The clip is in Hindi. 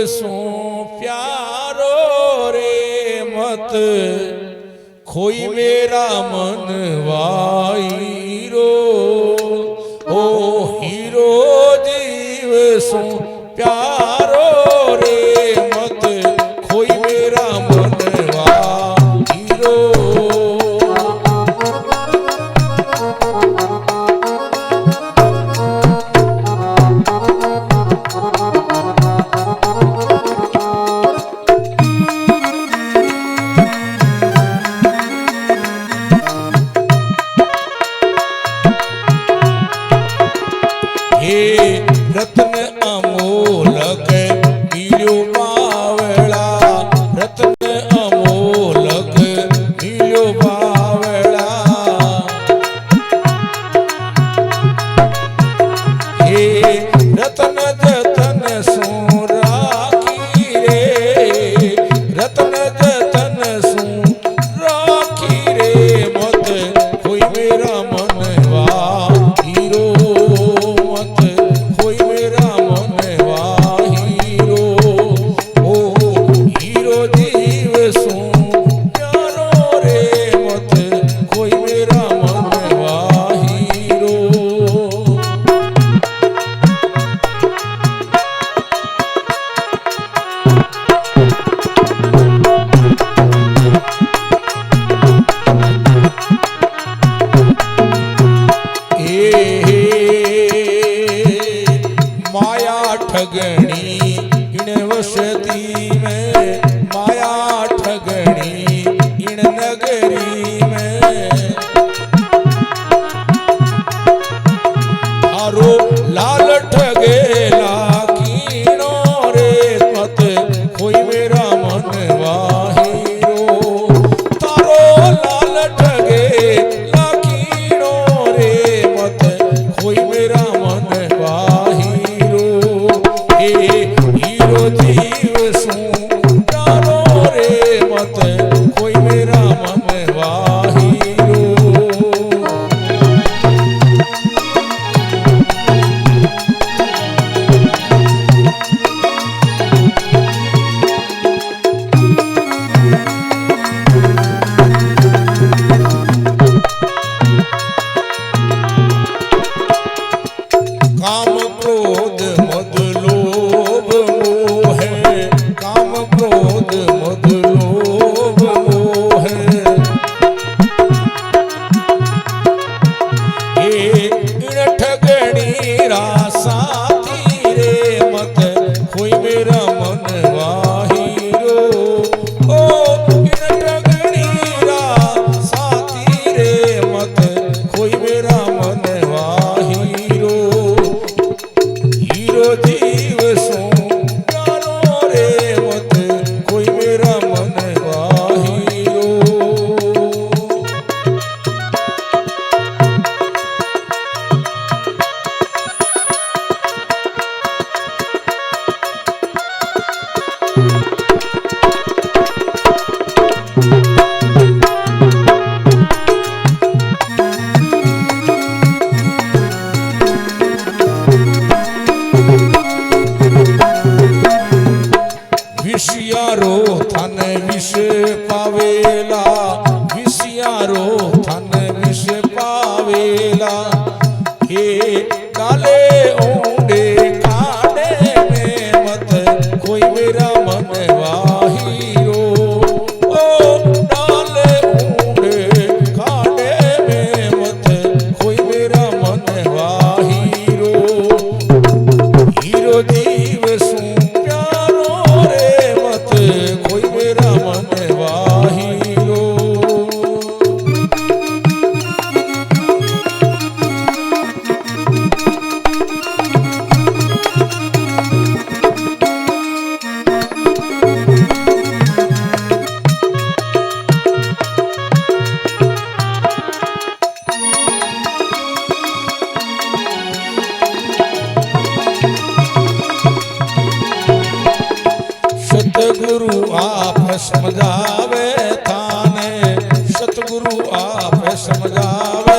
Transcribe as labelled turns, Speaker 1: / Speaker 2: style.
Speaker 1: सो प्यारो रे मत खोई मेरा मन वाईरो। ओ हीरो जीव सो प्यारो रे मत खोई मेरा मन वाईरो। रत्न अमोलक मिलो बावला, रत्न अमोलक मिलो बावला। हे रत्न जतन सो राखी रे, रत्न जतन सो राखी रे मत कोई मेरा मन वाहीरो। ठगणी इन वसती में, माया ठगणी इन नगरी में। थारो लाल ठगेला कीनो रे मत कोई मेरा मन वाहीरो। थारो लाल ठगेला कीनो रे मत कोई मेरा मन वाहीरो। हीरो जीव सो प्यारो रे मत कोई मेरा मन वाहीरो। काम क्रोध मद लोभ मोह, काम क्रोध मद लोभ मोह। इन ठगणी रासाती रे मत कोई मेरा मन वाहीरो। ओ इन ठगणी रासाती रे मत कोई मेरा मन वाहीरो। हीरो जीव सो प्यारो रे मत कोई मेरा मन वाहीरो। विषयारो थन विष पावेला, विषयारो थन विष पावेला। हे काले ऊंडे खाने में मत कोई मेरा मन वाहीरो। ओ डाले ऊंडे खाने में मत कोई मेरा मन वाहीरो। हीरो जीव सो कोई मेरा मन वाहीरो। सतगुरु आप समझावे थाने, सतगुरु आप समझावे